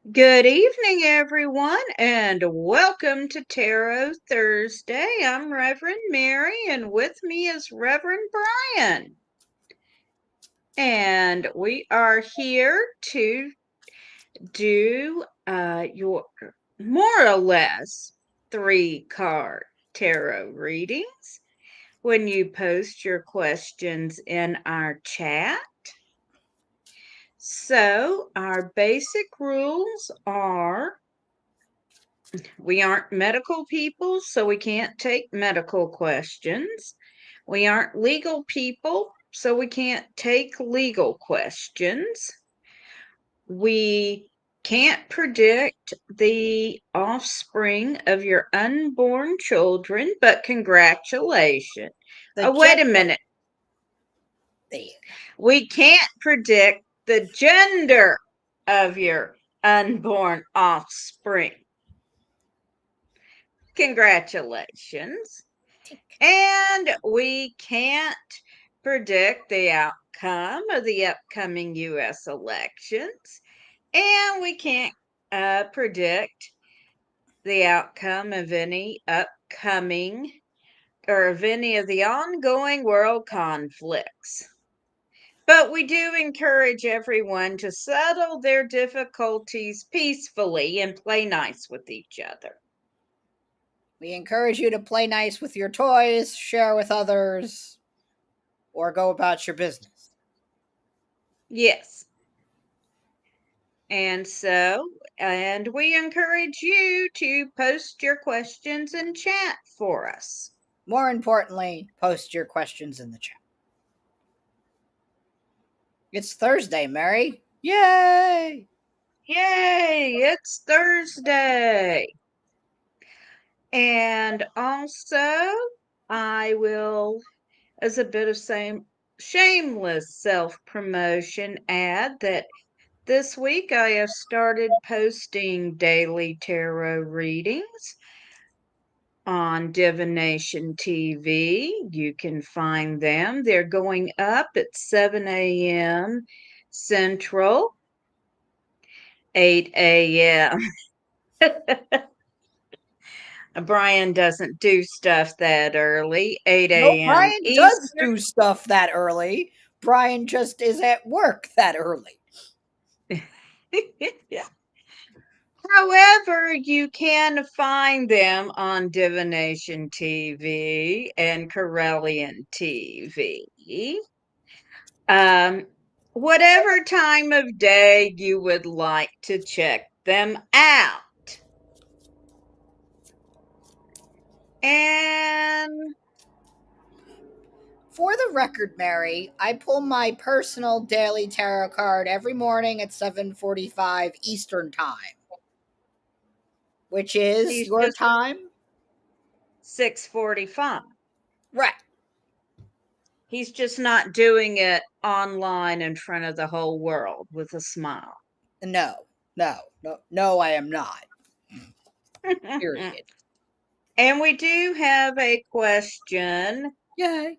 Good evening, everyone, and welcome to Tarot Thursday. I'm Reverend Mary, and with me is Reverend Bryan. And we are here to do your more or less 3 card tarot readings. When you post your questions in our chat, so our basic rules are we aren't medical people, so we can't take medical questions. We aren't legal people, so we can't take legal questions. We can't predict the offspring of your unborn children, but congratulations. The Wait a gender. minute. There. We can't predict the gender of your unborn offspring. Congratulations. And we can't predict the outcome of the upcoming U.S. elections. And we can't predict the outcome of any upcoming or of any of the ongoing world conflicts. But we do encourage everyone to settle their difficulties peacefully and play nice with each other. We encourage you to play nice with your toys, share with others, or go about your business. Yes. And we encourage you to post your questions in chat for us. More importantly, post your questions in the chat. It's Thursday, Mary. Yay! Yay, it's Thursday. And also, I will, as a bit of same shameless self-promotion, add that this week I have started posting daily tarot readings on Divination TV. You can find them. They're going up at 7 a.m. Central, 8 a.m. Bryan doesn't do stuff that early, 8 No, a.m. Bryan does Eastern. do stuff that early. Bryan just is at work that early. Yeah. However, you can find them on Divination TV and Corellian TV. Um, whatever time of day you would like to check them out. And For the record, Mary, I pull my personal daily tarot card every morning at 7:45 Eastern Time, which is he's your just time. 6:45. Right. He's just not doing it online in front of the whole world with a smile. No, I am not. Period. And we do have a question. Yay.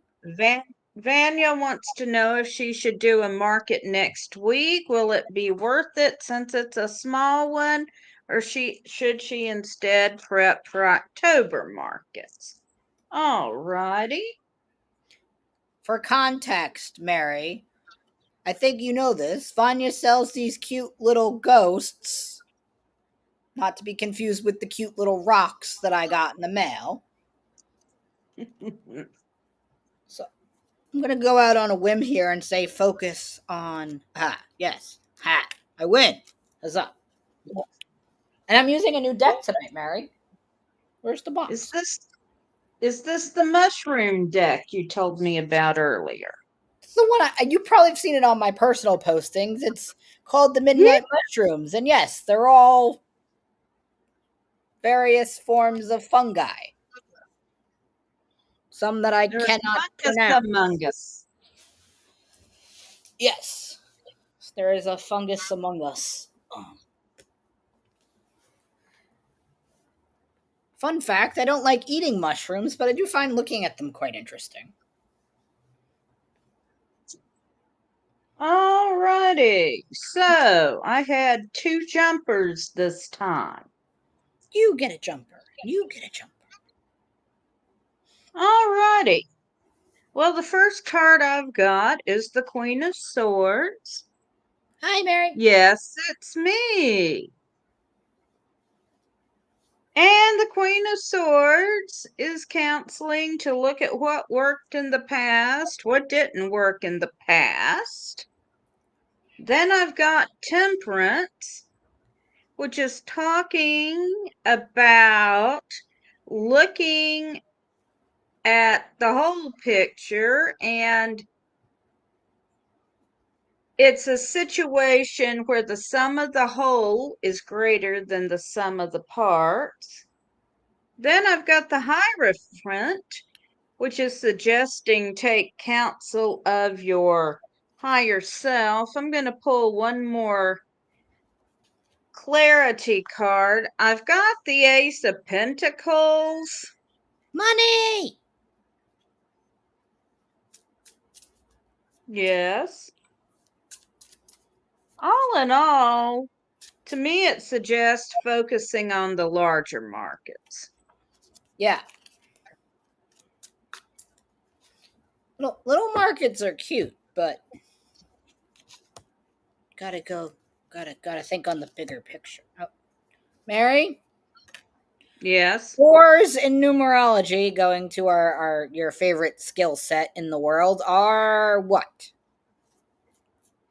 Vanya wants to know if she should do a market next week. Will it be worth it since it's a small one, or should she instead prep for October markets? All righty. For context, Mary, I think you know this. Vanya sells these cute little ghosts, not to be confused with the cute little rocks that I got in the mail. So I'm going to go out on a whim here and say focus on. Yes. I win. Huzzah. And I'm using a new deck tonight, Mary. Where's the Is box? this is this the mushroom deck you told me about earlier? It's the one you probably have seen it on my personal postings. It's called the Yeah, Midnight Mushrooms. And yes, they're all various forms of fungi. Some that I there's cannot fungus pronounce. among us. Yes, there is a fungus among us. Fun fact, I don't like eating mushrooms, but I do find looking at them quite interesting. Alrighty. So I had two jumpers this time. You get a jumper. You get a jumper. Alrighty. Well, the first card I've got is the Queen of Swords. Hi, Mary. Yes, it's me. And the Queen of Swords is counseling to look at what worked in the past, what didn't work in the past. Then I've got Temperance, which is talking about looking at the whole picture, and it's a situation where the sum of the whole is greater than the sum of the parts. Then I've got the Hierophant, which is suggesting take counsel of your higher self. I'm going to pull one more clarity card. I've got the Ace of Pentacles. Money. Yes. All in all, to me, it suggests focusing on the larger markets. Yeah. Little markets are cute, but gotta think on the bigger picture. Oh, Mary, Yes. fours in numerology, going to our your favorite skill set in the world, are what?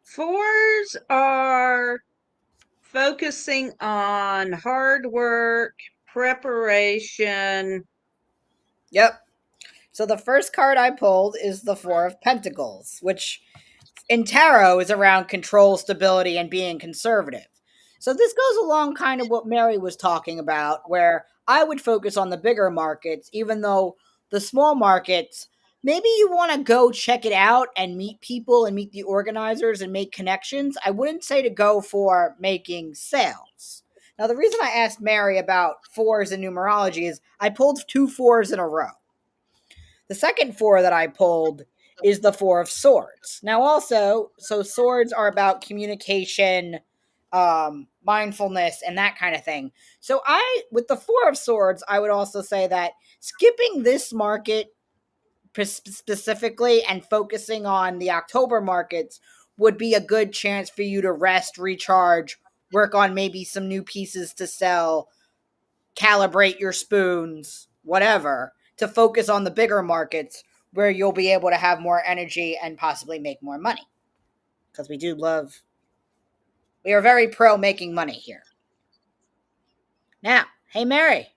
Fours are focusing on hard work, preparation. Yep. So the first card I pulled is the Four of Pentacles, which in tarot is around control, stability, and being conservative. So this goes along kind of what Mary was talking about, where I would focus on the bigger markets, even though the small markets, maybe you want to go check it out and meet people and meet the organizers and make connections. I wouldn't say to go for making sales. Now, the reason I asked Mary about fours in numerology is I pulled two fours in a row. The second four that I pulled is the Four of Swords. Now, also, so swords are about communication, mindfulness, and that kind of thing. So, with the Four of Swords, I would also say that skipping this market specifically and focusing on the October markets would be a good chance for you to rest, recharge, work on maybe some new pieces to sell, calibrate your spoons, whatever, to focus on the bigger markets where you'll be able to have more energy and possibly make more money. Because we are very pro making money here. Now, hey, Mary,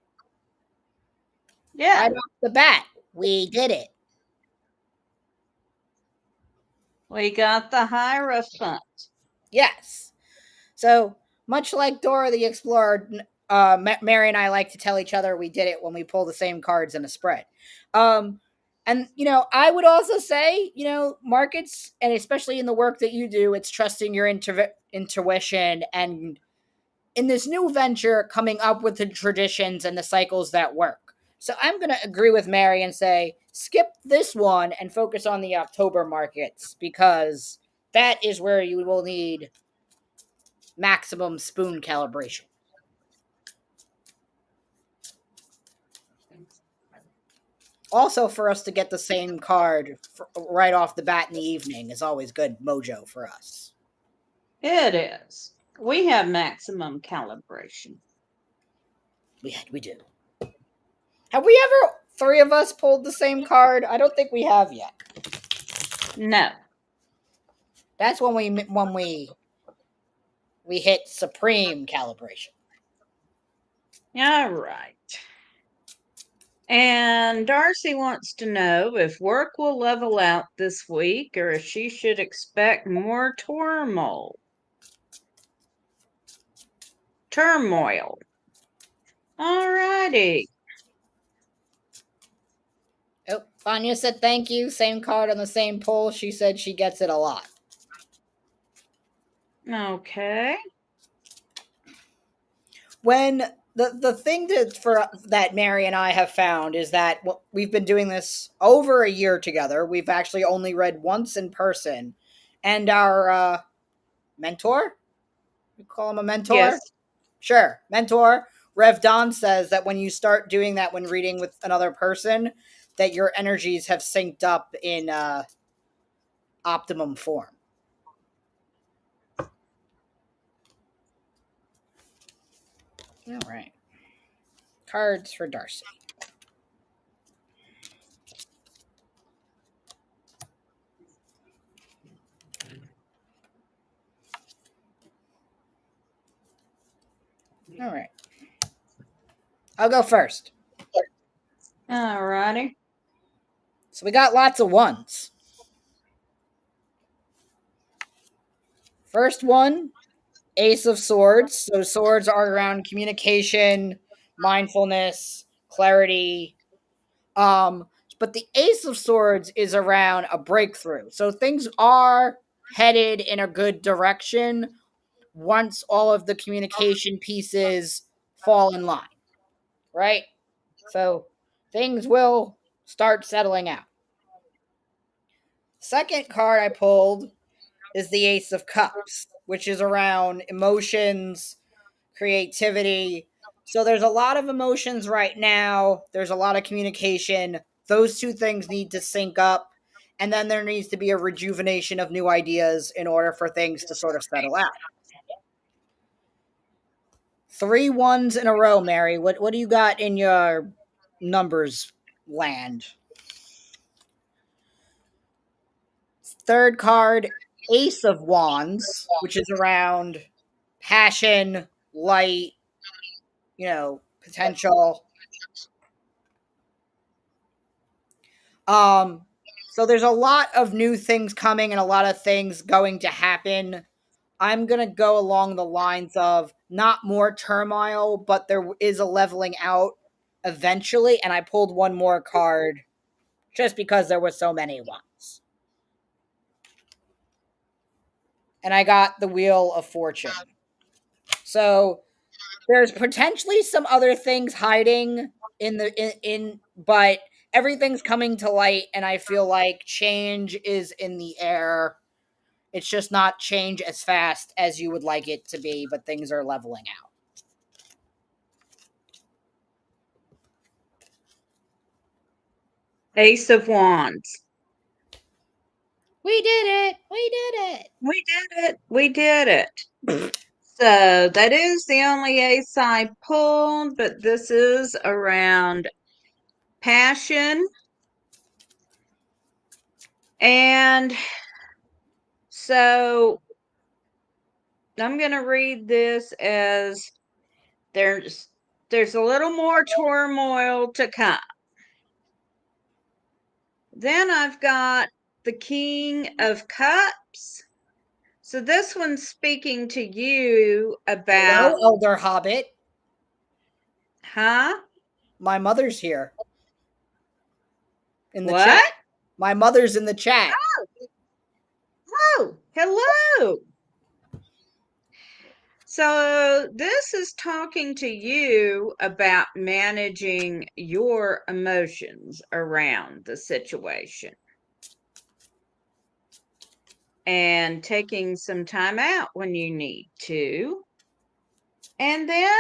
Yeah, right off the bat, we did it. we got the Hierophant. Yes. So, much like Dora the Explorer, Mary and I like to tell each other we did it when we pull the same cards in a spread. Um, and, I would also say, markets, and especially in the work that you do, it's trusting your intuition and in this new venture, coming up with the traditions and the cycles that work. So I'm going to agree with Mary and say skip this one and focus on the October markets because that is where you will need maximum spoon calibration. Also, for us to get the same card right off the bat in the evening is always good mojo for us. It is. We have maximum calibration. We do. Have we ever three of us pulled the same card? I don't think we have yet. No. That's when we hit supreme calibration. All right. And Darcy wants to know if work will level out this week or if she should expect more turmoil. Turmoil. All righty. Oh, Vanya said thank you. Same card on the same pull. She said she gets it a lot. Okay. When the thing that Mary and I have found is that we've been doing this over a year together. We've actually only read once in person, And our mentor, we call him a mentor? Yes. Sure, mentor. Rev Don says that when you start doing that when reading with another person, that your energies have synced up in optimum form. All right. Cards for Darcy. All right. I'll go first. All righty. So we got lots of ones. First one, Ace of Swords. So swords are around communication, mindfulness, clarity. Um, but the Ace of Swords is around a breakthrough. So things are headed in a good direction once all of the communication pieces fall in line, right? So things will start settling out. Second card I pulled is the Ace of Cups, which is around emotions, creativity. So there's a lot of emotions right now. There's a lot of communication. Those two things need to sync up. And then there needs to be a rejuvenation of new ideas in order for things to sort of settle out. 3 1s in a row, Mary. What do you got in your numbers land? Third card, Ace of Wands, which is around passion, light, potential. Um, so there's a lot of new things coming and a lot of things going to happen. I'm gonna go along the lines of not more turmoil, but there is a leveling out eventually, and I pulled one more card just because there were so many ones. And I got the Wheel of Fortune. So there's potentially some other things hiding in but everything's coming to light, and I feel like change is in the air. It's just not change as fast as you would like it to be, but things are leveling out. Ace of Wands. We did it. We did We did it. We did it. So that is the only ace I pulled, but this is around passion. And so I'm going to read this as there's there's a little more turmoil to come. Then I've got the King of Cups. So this one's speaking to you Hello, about, Elder Hobbit. huh? My mother's here in the chat. What? My mother's in the chat. Oh, hello. So this is talking to you about managing your emotions around the situation and taking some time out when you need to. And then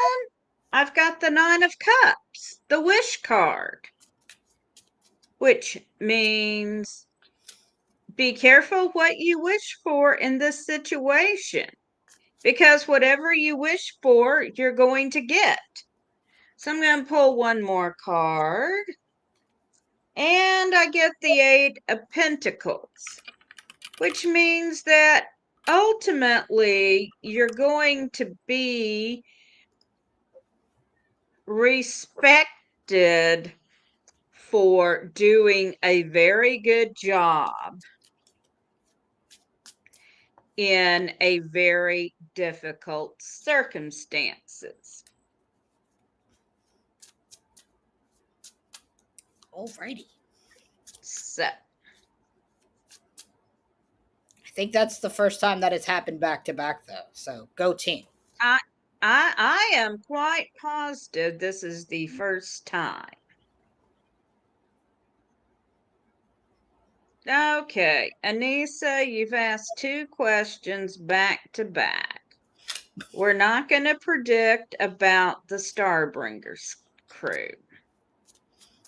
I've got the Nine of Cups, the wish card, which means be careful what you wish for in this situation, because whatever you wish for, you're going to get. So I'm going to pull one more card, and I get the Eight of Pentacles, which means that ultimately you're going to be respected for doing a very good job in a very difficult circumstances. Alrighty. So I think that's the first time that it's happened back to back, though. So go team. I I am quite positive this is the first time. Okay, Anissa, you've asked two questions back to back. We're not going to predict about the Starbringers crew.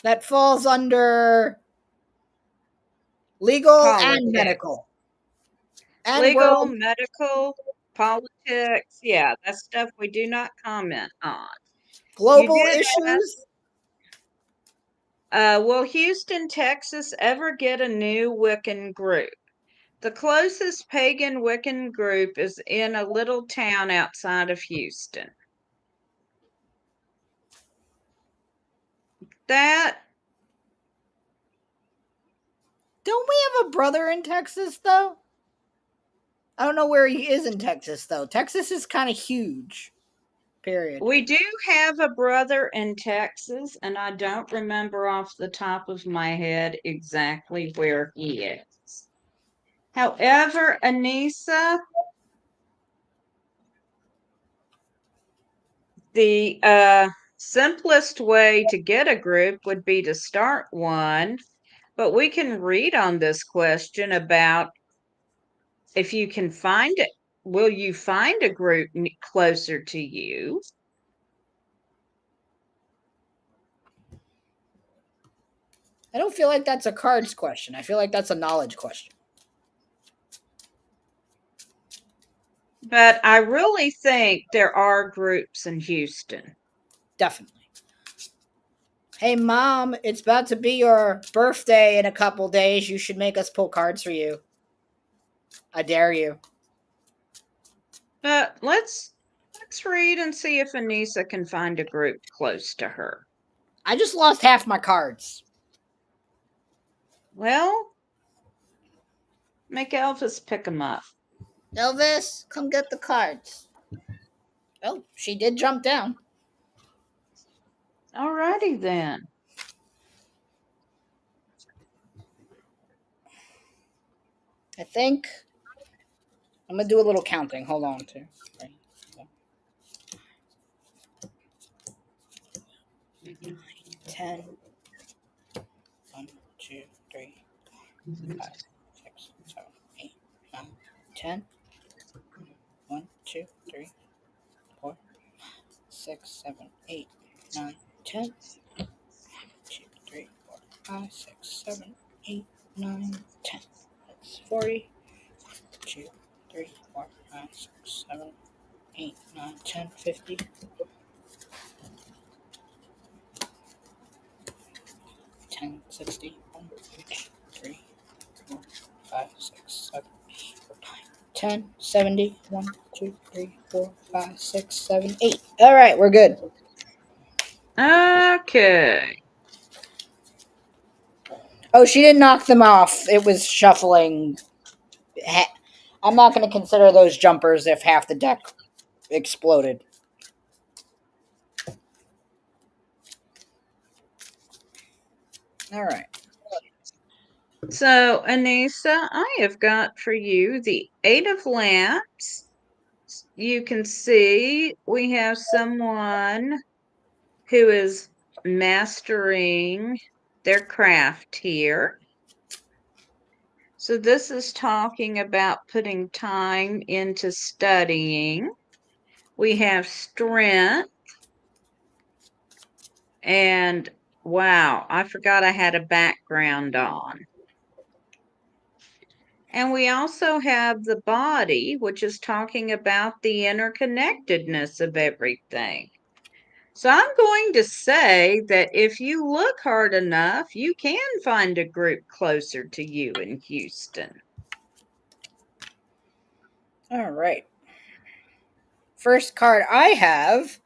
That falls under legal and Politics. medical and Legal, world. medical, politics. Yeah, that's stuff we do not comment on. You Global did ask, issues. will Houston, Texas ever get a new Wiccan group? The closest pagan Wiccan group is in a little town outside of Houston. That Don't we have a brother in Texas, though? I don't know where he is in Texas, though. Texas is kind of huge. Period. we do have a brother in Texas, and I don't remember off the top of my head exactly where he is. However, Anissa, the simplest way to get a group would be to start one, but we can read on this question about if you can find it. Will you find a group closer to you? I don't feel like that's a cards question. I feel like that's a knowledge question. But I really think there are groups in Houston. Definitely. Hey, Mom, it's about to be your birthday in a couple days. You should make us pull cards for you. I dare you. But let's read and see if Anissa can find a group close to her. I just lost half my cards. Well, make Elvis pick them up. Elvis, come get the cards. Oh, she did jump down. Alrighty then. I think I'm gonna do a little counting. Hold on to 10. 1, 2, 3, 5, 6, 7, 8, 9, 10. 1, 2, 3, 4, 6, 7, 8, 9, 10. 2, 3, 4, 5, 6, 7, 8, 9, 10. That's 40. 2, 3, 4, 5, 6, 7, 8, 9, 10, 50. 10, 60. 1, 2, 3, 4, 5, 6, 7, 8, 9, 10, 70. 1, 2, 3, 4, 5, 6, 7, 8. All right, we're good. Okay. Oh, she didn't knock them off. It was shuffling. I'm not going to consider those jumpers if half the deck exploded. All right. So, Anissa, I have got for you the Eight of Lamps. You can see we have someone who is mastering their craft here. So, this is talking about putting time into studying. We have strength, and wow, I forgot I had a background on. And we also have the body, which is talking about the interconnectedness of everything. So I'm going to say that if you look hard enough, you can find a group closer to you in Houston. All right. First card I have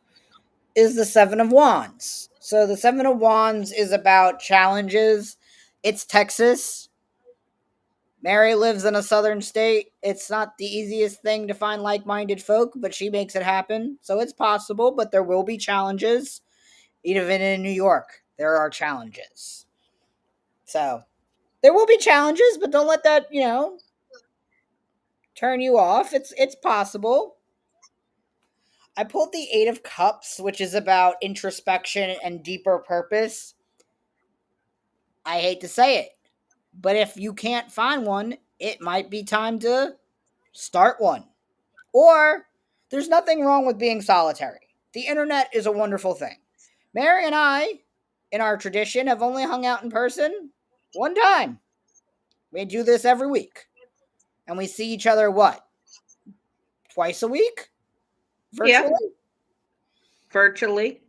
is the Seven of Wands. So the Seven of Wands is about challenges. It's Texas. Mary lives in a southern state. It's not the easiest thing to find like minded folk, but she makes it happen. So it's possible, but there will be challenges. Even in New York, there are challenges. So there will be challenges, but don't let that, turn you off. It's possible. I pulled the Eight of Cups, which is about introspection and deeper purpose. I hate to say it, But if you can't find one, it might be time to start one. Or there's nothing wrong with being solitary. The internet is a wonderful thing. Mary and I, in our tradition, have only hung out in person one time. We do this every week. And we see each other what? Twice a week? Yeah, Virtually? virtually.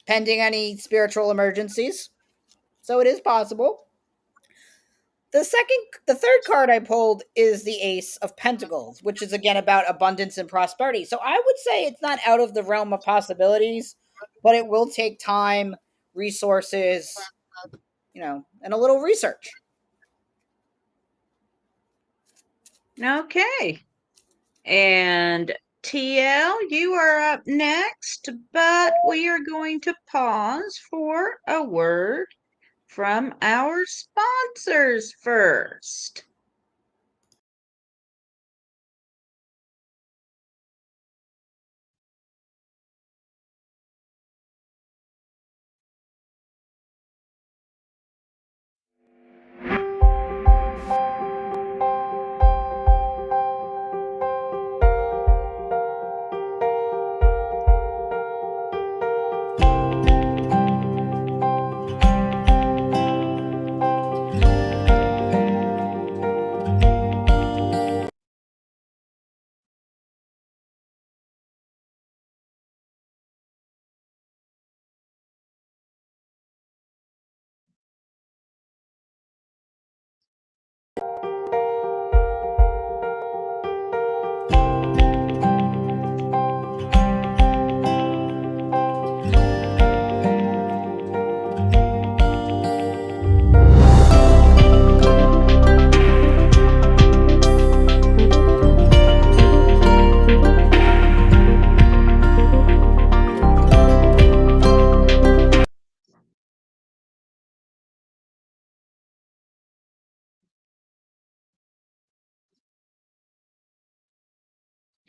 Pending any spiritual emergencies. So it is possible. The third card I pulled is the Ace of Pentacles, which is again about abundance and prosperity. So I would say it's not out of the realm of possibilities, but it will take time, resources, and a little research. Okay. And TL, you are up next, but we are going to pause for a word from our sponsors first.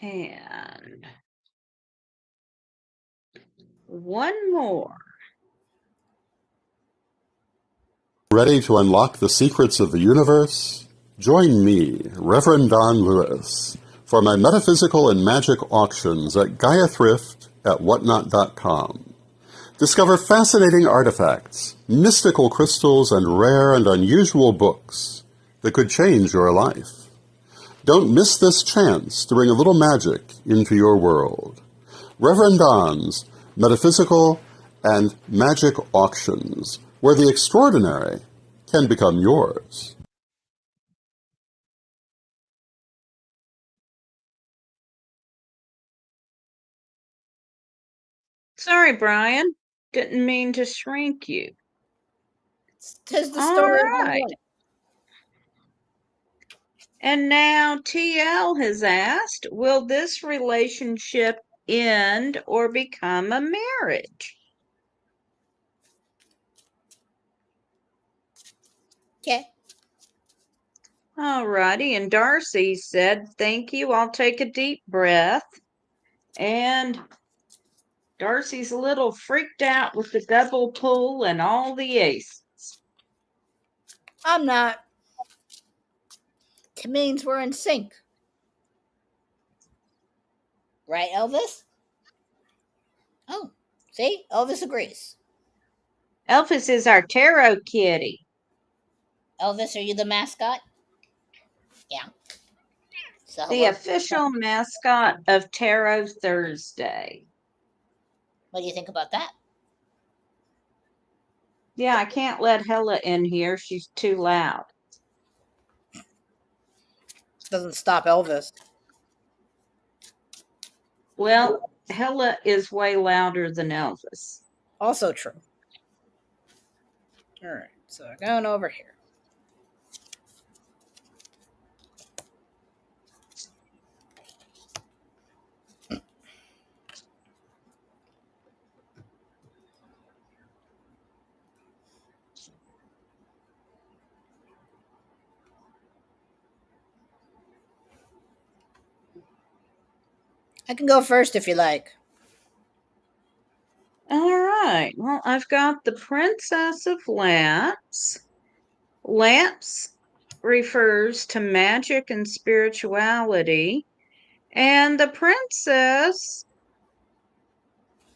And one more. Ready to unlock the secrets of the universe? Join me, Reverend Don Lewis, for my metaphysical and magic auctions at Gaia Thrift at whatnot.com. Discover fascinating artifacts, mystical crystals, and rare and unusual books that could change your life. Don't miss this chance to bring a little magic into your world. Reverend Don's Metaphysical and Magic Auctions, where the extraordinary can become yours. Sorry, Bryan. Didn't mean to shrink you. 'Tis the All story of the right. morning. And now TL has asked, will this relationship end or become a marriage? Okay. All righty. And Darcy said, thank you. I'll take a deep breath. And Darcy's a little freaked out with the double pull and all the aces. I'm not. It means we're in sync. Right, Elvis? Oh, see? Elvis agrees. Elvis is our tarot kitty. Elvis, are you the mascot? Yeah. So The hello. official mascot of Tarot Thursday. What do you think about that? Yeah, I can't let Hella in here. She's too loud. Doesn't stop Elvis. Well, Hella is way louder than Elvis. Also true. All right, so going over here. I can go first if you like. All right. Well, I've got the Princess of Lamps. Lamps refers to magic and spirituality, and the princess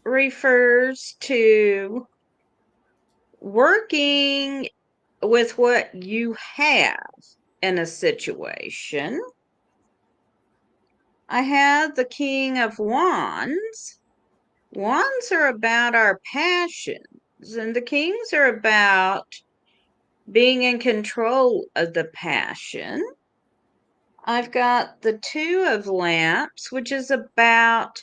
refers to working with what you have in a situation. I have the King of Wands. Wands are about our passions, and the kings are about being in control of the passion. I've got the Two of Lamps, which is about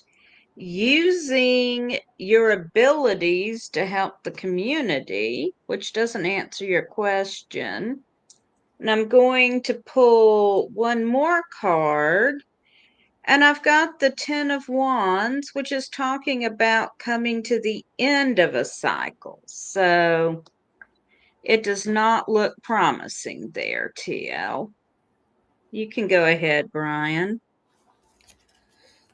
using your abilities to help the community, which doesn't answer your question. And I'm going to pull one more card. And I've got the Ten of Wands, which is talking about coming to the end of a cycle. So it does not look promising there, TL. You can go ahead, Bryan.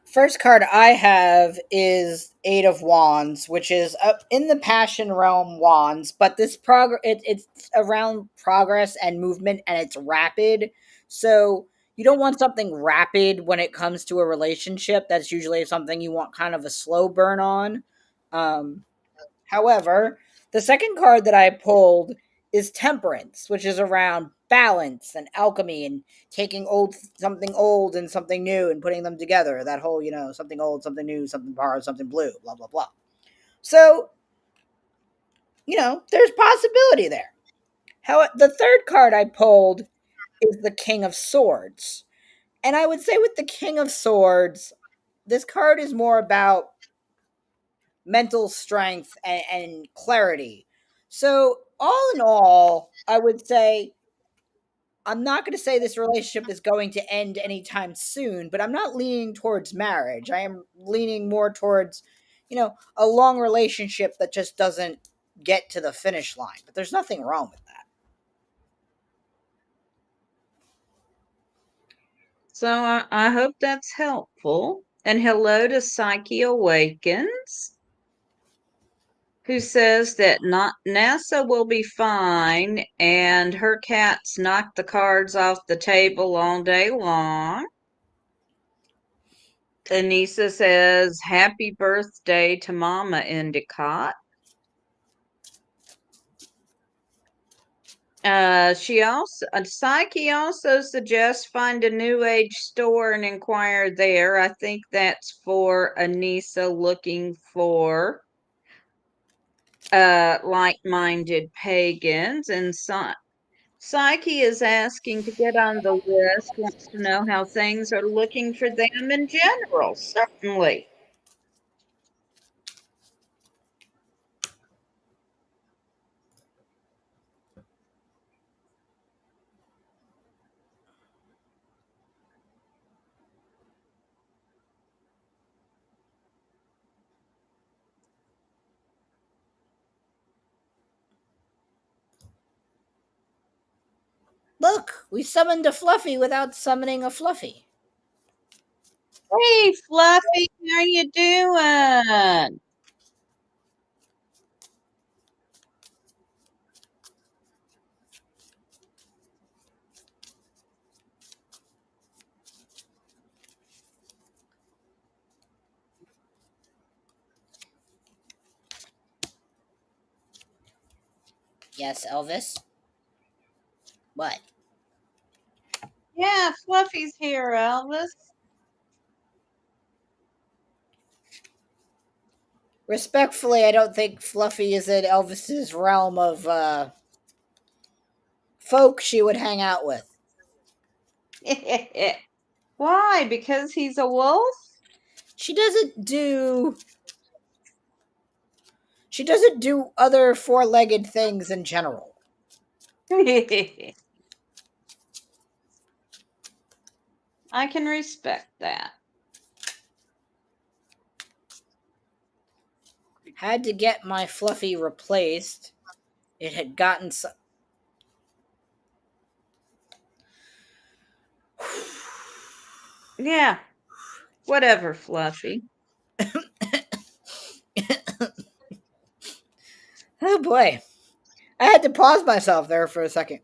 First card I have is Eight of Wands, which is in the Passion realm wands, but it's around progress and movement, and it's rapid. So you don't want something rapid when it comes to a relationship. That's usually something you want kind of a slow burn on. Um, However, the second card that I pulled is Temperance, which is around balance and alchemy and taking something old and something new and putting them together. That whole, something old, something new, something borrowed, something blue, blah blah blah. So, there's possibility there. How the third card I pulled is the King of Swords. And I would say with the King of Swords, this card is more about mental strength and clarity. So, all in all, I would say I'm not going to say this relationship is going to end anytime soon, but I'm not leaning towards marriage. I am leaning more towards, a long relationship that just doesn't get to the finish line. But there's nothing wrong with that. So I hope that's helpful. And hello to Psyche Awakens, who says that not NASA will be fine and her cats knock the cards off the table all day long. Anissa says, happy birthday to Mama Endicott. Psyche also suggests find a new age store and inquire there. I think that's for Anissa looking for like-minded pagans, and Psyche is asking to get on the list, wants to know how things are looking for them in general. Certainly. Look, we summoned a Fluffy without summoning a Fluffy. Hey, Fluffy, how you doing? Yes, Elvis? What? Yeah, Fluffy's here, Elvis. Respectfully, I don't think Fluffy is in Elvis's realm of folk she would hang out with. Why? Because he's a wolf? She doesn't do she doesn't do other four-legged things in general. I can respect that. Had to get my Fluffy replaced. It had gotten Yeah, whatever, Fluffy. Oh boy. I had to pause myself there for a second.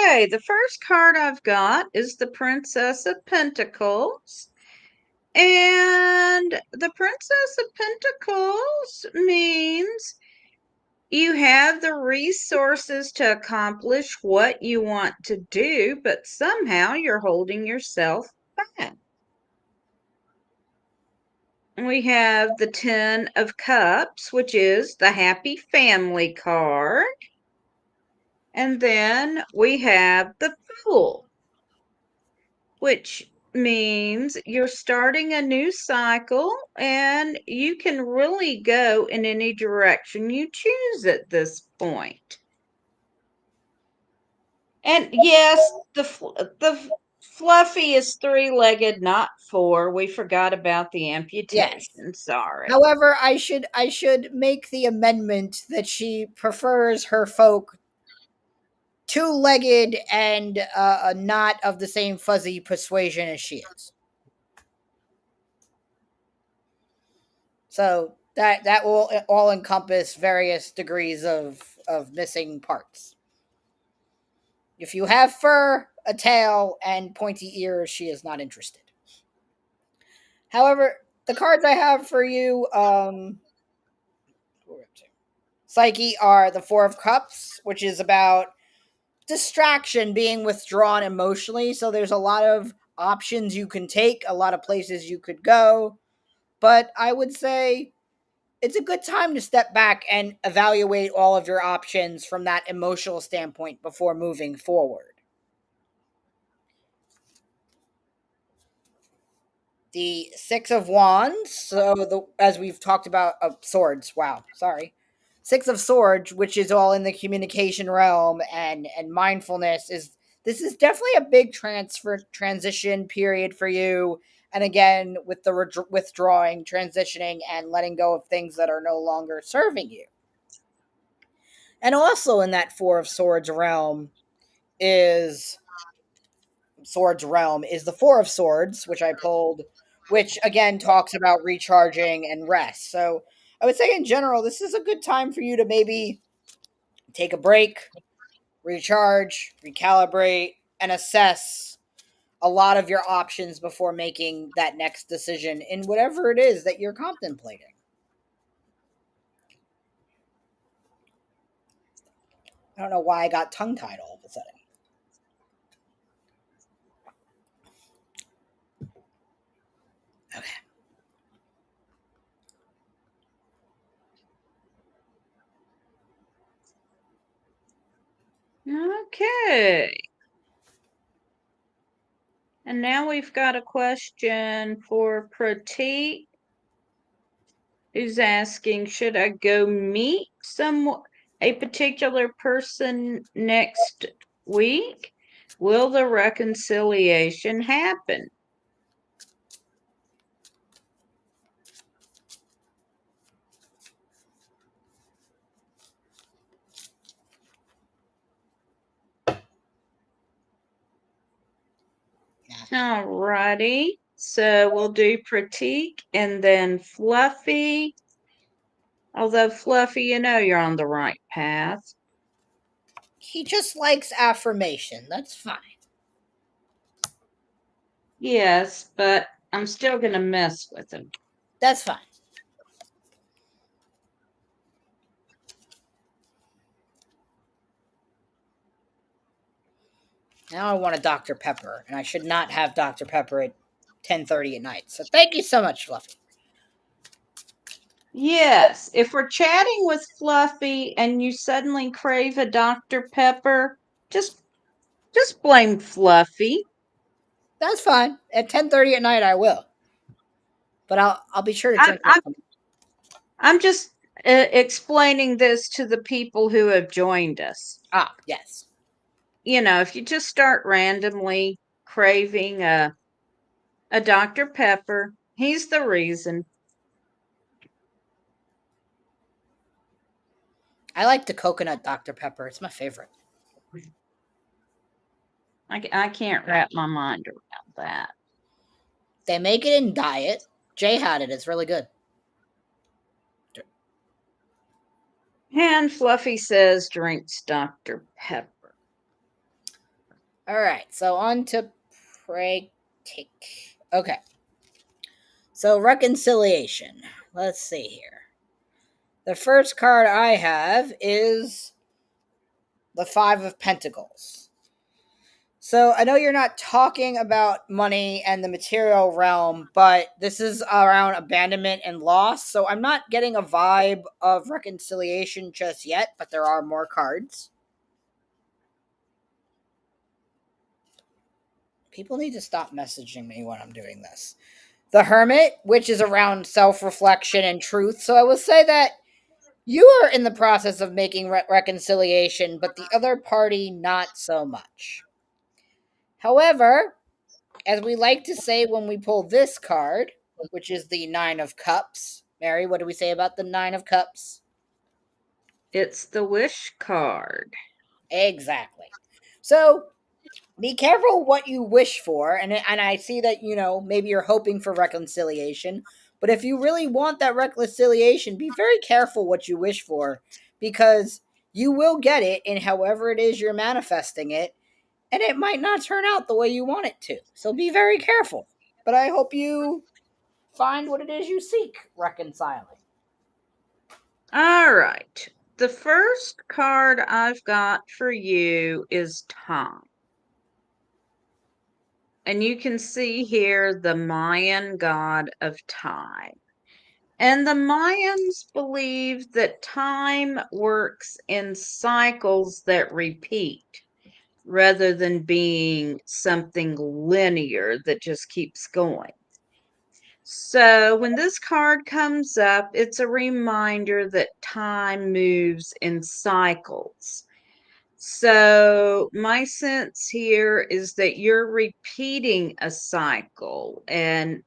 Okay, the first card I've got is the Princess of Pentacles. And the Princess of Pentacles means you have the resources to accomplish what you want to do, but somehow you're holding yourself back. We have the Ten of Cups, which is the Happy Family card. And then we have the Fool, which means you're starting a new cycle and you can really go in any direction you choose at this point. And yes, the Fluffy is three-legged, not four. We forgot about the Yes. amputation. Sorry. However, I should make the amendment that she prefers her folk two-legged and not of the same fuzzy persuasion as she is. So that will all encompass various degrees of missing parts. If you have fur, a tail, and pointy ears, she is not interested. However, the cards I have for you, Psyche, are the Four of Cups, which is about distraction, being withdrawn emotionally. So there's a lot of options you can take, a lot of places you could go. But I would say it's a good time to step back and evaluate all of your options from that emotional standpoint before moving forward. The Six of Wands, as we've talked about, swords. Wow, sorry. Six of Swords, which is all in the communication realm and mindfulness, is this is definitely a big transition period for you. And again, with the withdrawing, transitioning, and letting go of things that are no longer serving you. And also in that Four of Swords is is the Four of Swords, which I pulled, which again talks about recharging and rest. So I would say in general, this is a good time for you to maybe take a break, recharge, recalibrate, and assess a lot of your options before making that next decision in whatever it is that you're contemplating. I don't know why I got tongue tied all of a sudden. Okay. Okay. And now we've got a question for Pratik, who's asking, should I go meet a particular person next week? Will the reconciliation happen? Alrighty. So we'll do Pratik and then Fluffy. Although Fluffy, you're on the right path. He just likes affirmation. That's fine. Yes, but I'm still gonna mess with him. That's fine. Now I want a Dr. Pepper, and I should not have Dr. Pepper at 10:30 at night. So thank you so much, Fluffy. Yes, if we're chatting with Fluffy and you suddenly crave a Dr. Pepper, just blame Fluffy. That's fine. At 10:30 at night I will. But I'll be sure to I'm drink I'm, it. I'm just explaining this to the people who have joined us. Ah, yes. If you just start randomly craving a Dr. Pepper, he's the reason. I like the coconut Dr. Pepper. It's my favorite. I can't wrap my mind around that. They make it in diet. Jay had it. It's really good. And Fluffy says drinks Dr. Pepper. All right, so on to practic. Okay, so reconciliation. Let's see here. The first card I have is the Five of Pentacles. So I know you're not talking about money and the material realm, but this is around abandonment and loss. So I'm not getting a vibe of reconciliation just yet, but there are more cards. People need to stop messaging me when I'm doing this. The Hermit, which is around self-reflection and truth. So I will say that you are in the process of making reconciliation, but the other party not so much. However, as we like to say when we pull this card, which is the Nine of Cups. Mary, what do we say about the Nine of Cups? It's the wish card. Exactly. So be careful what you wish for, and I see that maybe you're hoping for reconciliation, but if you really want that reconciliation, be very careful what you wish for, because you will get it in however it is you're manifesting it, and it might not turn out the way you want it to. So be very careful. But I hope you find what it is you seek reconciling. All right. The first card I've got for you is time. And you can see here the Mayan god of time. And the Mayans believe that time works in cycles that repeat rather than being something linear that just keeps going. So when this card comes up, it's a reminder that time moves in cycles. So my sense here is that you're repeating a cycle, and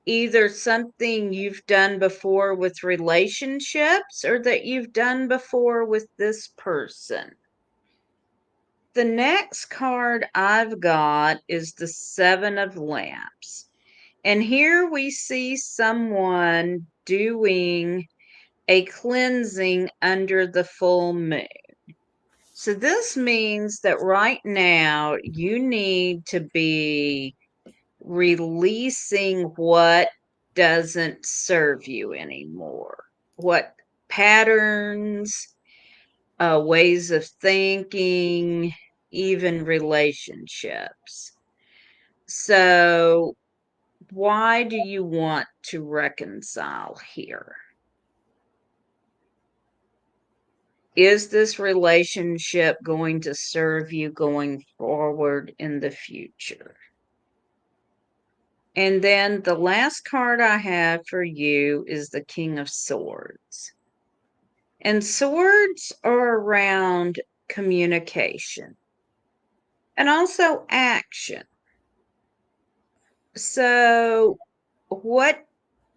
either something you've done before with relationships or that you've done before with this person. The next card I've got is the Seven of Lamps. And here we see someone doing a cleansing under the full moon. So this means that right now you need to be releasing what doesn't serve you anymore. What patterns, ways of thinking, even relationships. So, why do you want to reconcile here? Is this relationship going to serve you going forward in the future? And then the last card I have for you is the King of Swords. And swords are around communication and also action. So, what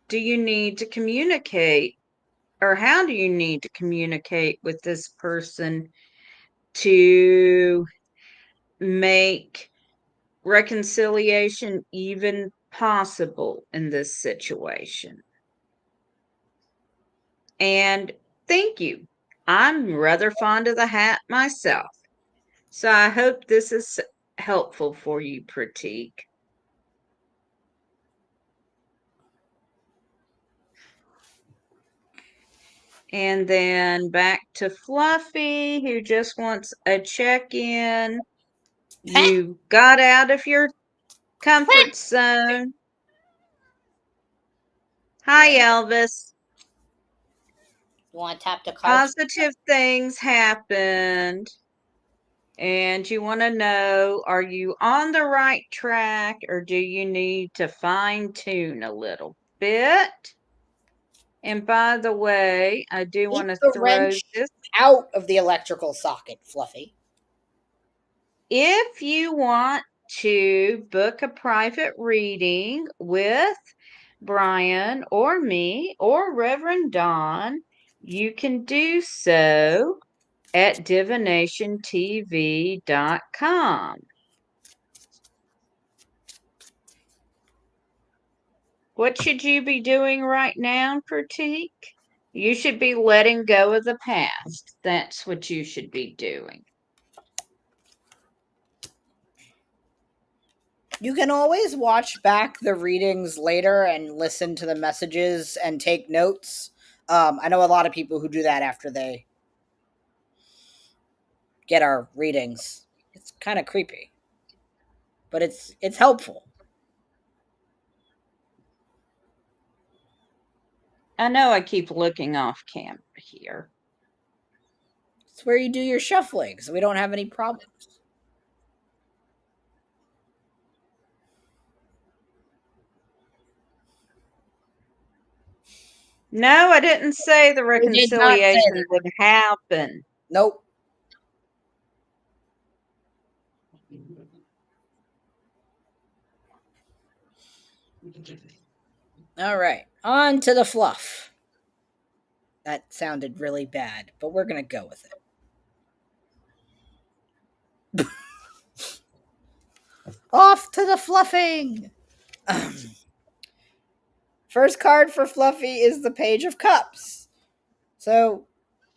do you need to communicate, or how do you need to communicate with this person to make reconciliation even possible in this situation? And thank you. I'm rather fond of the hat myself. So I hope this is helpful for you, Pratik. And then back to Fluffy, who just wants a check-in. You got out of your comfort zone. Hi, Yeah. Elvis. You want to tap the cards? Positive things happened. And you want to know, are you on the right track, or do you need to fine tune a little bit? And by the way, I do Keep want to the throw wrench this. out of the electrical socket, Fluffy. If you want to book a private reading with Bryan or me or Reverend Don, you can do so at divinationtv.com. What should you be doing right now, Pratik? You should be letting go of the past. That's what you should be doing. You can always watch back the readings later and listen to the messages and take notes. I know a lot of people who do that after they get our readings. It's kind of creepy, but it's helpful. I know I keep looking off camera here. It's where you do your shuffling, so we don't have any problems. No, I didn't say the We did not say reconciliation that. would happen. Nope. All right, on to the fluff. That sounded really bad, but we're gonna go with it. Off to the fluffing. First card for Fluffy is the Page of Cups. So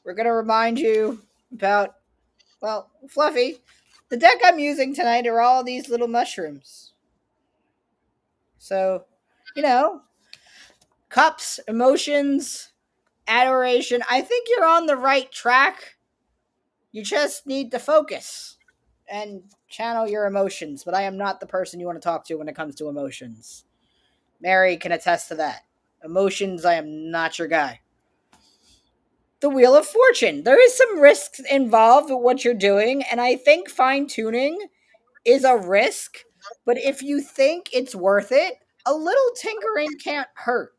we're gonna remind you about, well, Fluffy. The deck I'm using tonight are all these little mushrooms. So, you know, cups, emotions, adoration. I think you're on the right track. You just need to focus and channel your emotions, but I am not the person you want to talk to when it comes to emotions. Mary can attest to that. Emotions, I am not your guy. The Wheel of Fortune. There is some risks involved with what you're doing, and I think fine tuning is a risk, but if you think it's worth it, a little tinkering can't hurt.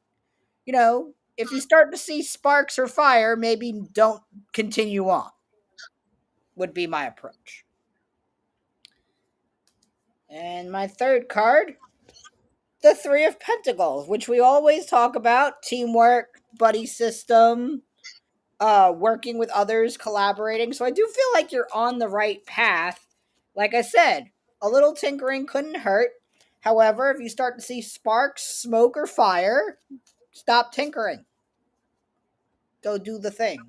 You know, if you start to see sparks or fire, maybe don't continue on, would be my approach. And my third card, the Three of Pentacles, which we always talk about: teamwork, buddy system, working with others, collaborating. So I do feel like you're on the right path. Like I said, a little tinkering couldn't hurt. However, if you start to see sparks, smoke, or fire, stop tinkering. Go do the thing.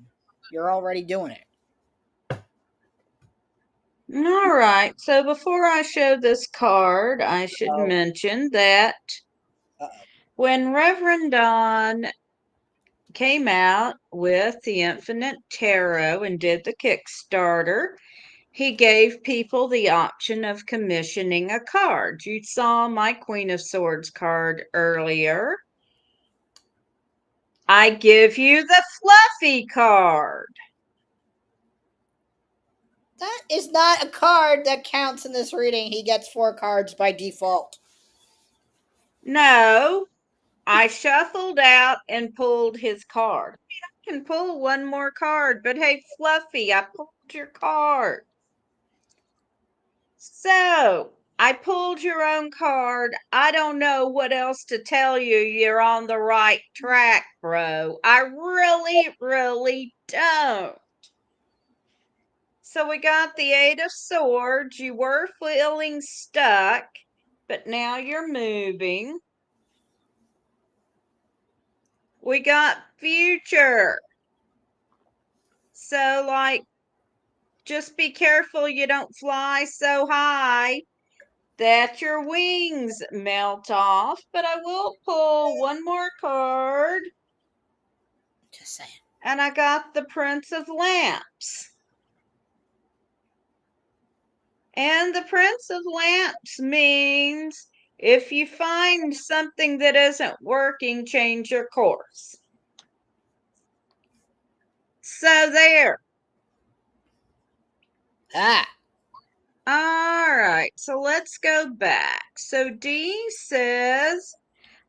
You're already doing it. All right. So before I show this card, I should Oh, mention that uh-oh. when Reverend Don came out with the Infinite Tarot and did the Kickstarter, he gave people the option of commissioning a card. You saw my Queen of Swords card earlier. I give you the Fluffy card. That is not a card that counts in this reading. He gets 4 cards by default. No, I shuffled out and pulled his card. I can pull one more card, but hey, Fluffy, I pulled your card. So, I pulled your own card. I don't know what else to tell you. You're on the right track, bro. I really, really don't. So, we got the Eight of Swords. You were feeling stuck, but now you're moving. We got Future. So, like, just be careful you don't fly so high that your wings melt off. But I will pull one more card. Just saying. And I got the Prince of Lamps. And the Prince of Lamps means if you find something that isn't working, change your course. So there. Ah. All right, so let's go back. So Dee says,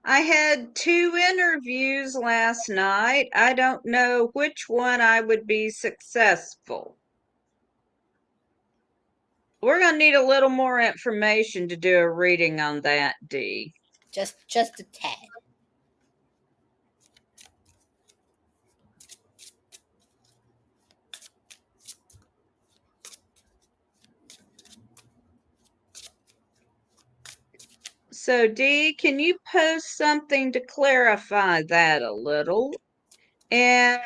I had 2 interviews last night. I don't know which one I would be successful. We're going to need a little more information to do a reading on that, Dee. Just a tad. So, Dee, can you post something to clarify that a little? And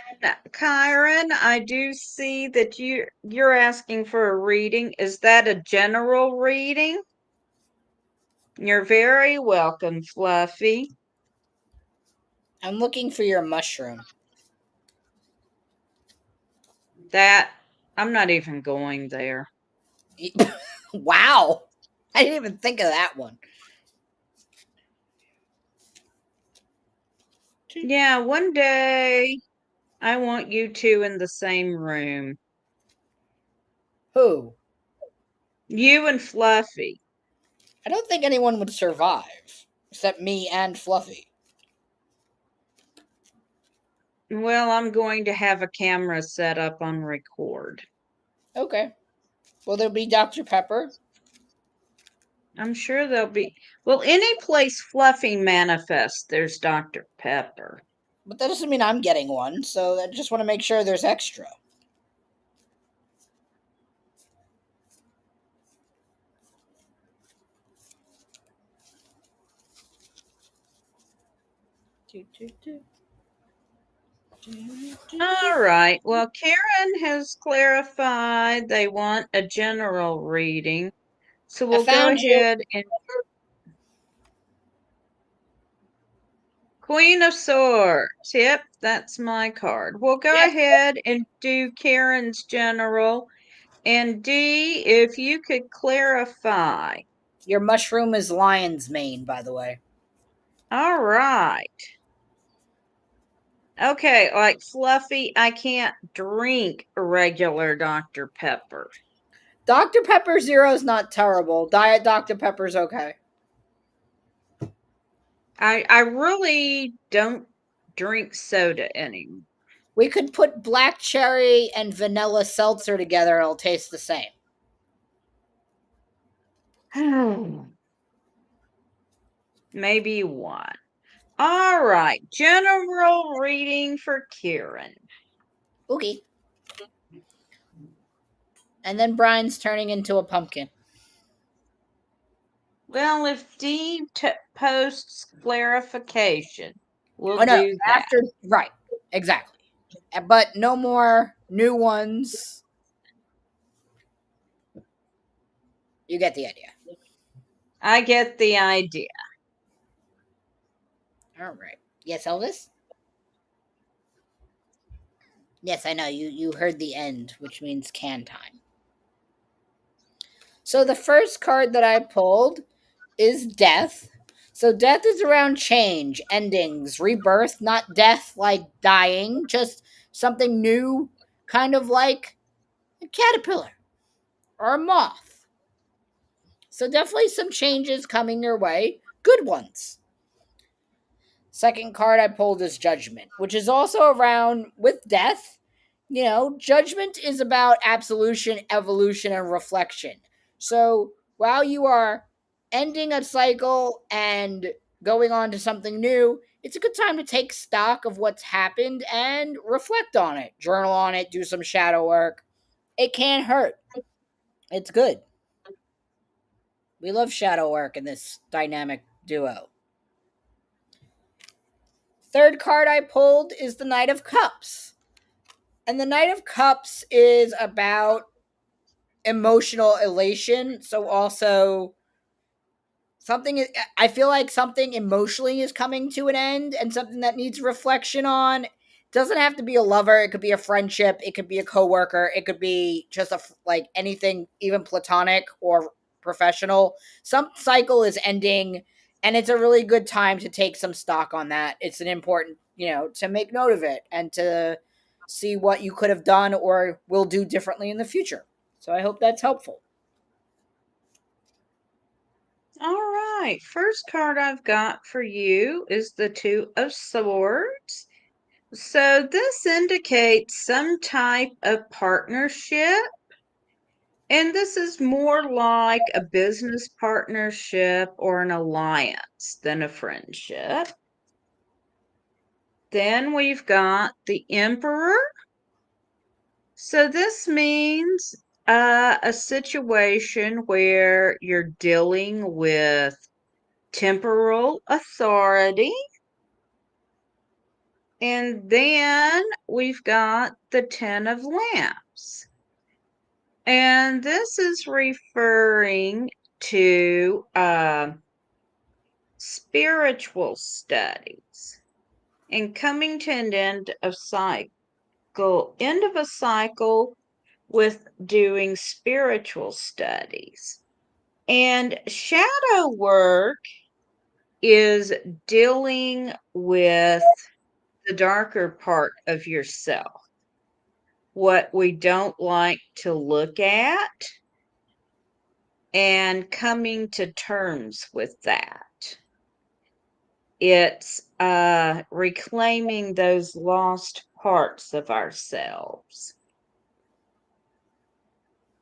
Kyron, I do see that you're asking for a reading. Is that a general reading? You're very welcome, Fluffy. I'm looking for your mushroom. That, I'm not even going there. Wow. I didn't even think of that one. Yeah, one day I want you two in the same room. Who? You and Fluffy. I don't think anyone would survive. Except me and Fluffy. Well, I'm going to have a camera set up on record. Okay. Will there be Dr. Pepper? I'm sure there'll be. Well, any place Fluffy manifests, there's Dr. Pepper. But that doesn't mean I'm getting one, so I just want to make sure there's extra. All right. Well, Karen has clarified they want a general reading. So I we'll go found you. ahead and Queen of Swords. Yep, that's my card. We'll go Yep. ahead and do Karen's general. And D, if you could clarify. Your mushroom is lion's mane, by the way. All right. Okay, like Fluffy, I can't drink regular Dr. Pepper. Dr. Pepper Zero is not terrible. Diet Dr. Pepper's okay. I really don't drink soda anymore. We could put black cherry and vanilla seltzer together and it'll taste the same. Maybe one. All right, general reading for Kieran. Okay. And then Brian's turning into a pumpkin. Well, if Dee posts clarification, we'll Oh no, do that. after right. Exactly. But no more new ones. You get the idea. I get the idea. All right. Yes, Elvis? Yes, I know. You heard the end, which means can time. So the first card that I pulled is death. So death is around change, endings, rebirth, not death like dying, just something new, kind of like a caterpillar or a moth. So definitely some changes coming your way, good ones. Second card I pulled is Judgment, which is also around with death. You know, Judgment is about absolution, evolution, and reflection. So while you are ending a cycle and going on to something new, it's a good time to take stock of what's happened and reflect on it, journal on it, do some shadow work. It can't hurt. It's good. We love shadow work in this dynamic duo. Third card I pulled is the Knight of Cups. And the Knight of Cups is about emotional elation. So also something I feel like something emotionally is coming to an end and something that needs reflection on. It doesn't have to be a lover, it could be a friendship, it could be a coworker, it could be just like anything even platonic or professional. Some cycle is ending and it's a really good time to take some stock on that. It's an important, to make note of it and to see what you could have done or will do differently in the future. So I hope that's helpful. All right, first card I've got for you is the Two of Swords. So this indicates some type of partnership, and this is more like a business partnership or an alliance than a friendship. Then we've got the Emperor. So this means a situation where you're dealing with temporal authority. And then we've got the Ten of Lamps. And this is referring to spiritual studies and coming to an end of a cycle with doing spiritual studies. And shadow work is dealing with the darker part of yourself, what we don't like to look at, and coming to terms with that. It's reclaiming those lost parts of ourselves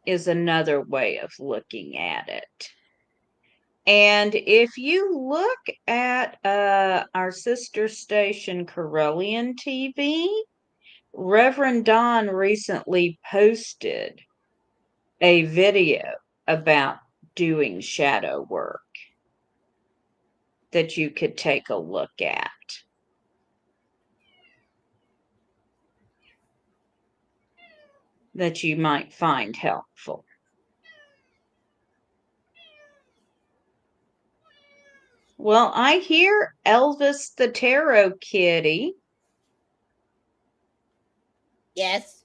is another way of looking at it. And if you look at our sister station, Corellian TV, Reverend Don recently posted a video about doing shadow work that you could take a look at. That you might find helpful. Well, I hear Elvis the Tarot Kitty. Yes.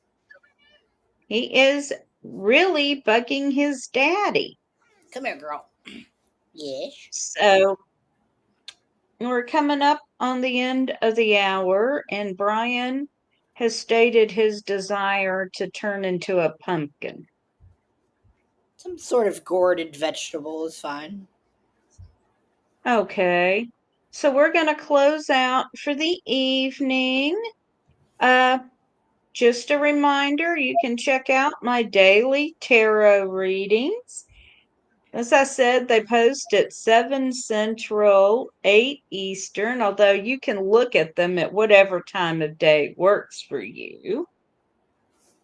He is really bugging his daddy. Come here, girl. Yes. So we're coming up on the end of the hour, and Bryan has stated his desire to turn into a pumpkin. Some sort of gourded vegetable is fine. Okay. So we're going to close out for the evening. Just a reminder, you can check out my daily tarot readings. As I said, they post at 7 Central, 8 Eastern, although you can look at them at whatever time of day works for you.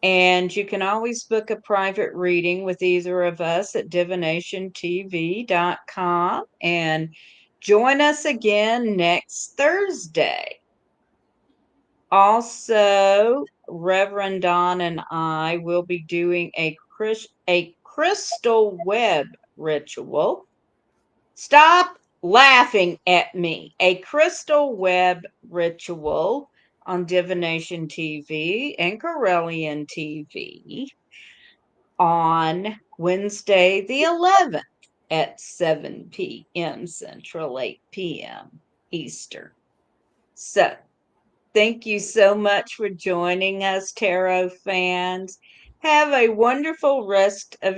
And you can always book a private reading with either of us at divinationtv.com and join us again next Thursday. Also, Reverend Don and I will be doing a crystal web ritual. Stop laughing at me. A crystal web ritual on Divination TV and Corellian TV on Wednesday the 11th at 7 p.m. Central, 8 p.m. Eastern. So, thank you so much for joining us, tarot fans. Have a wonderful rest of your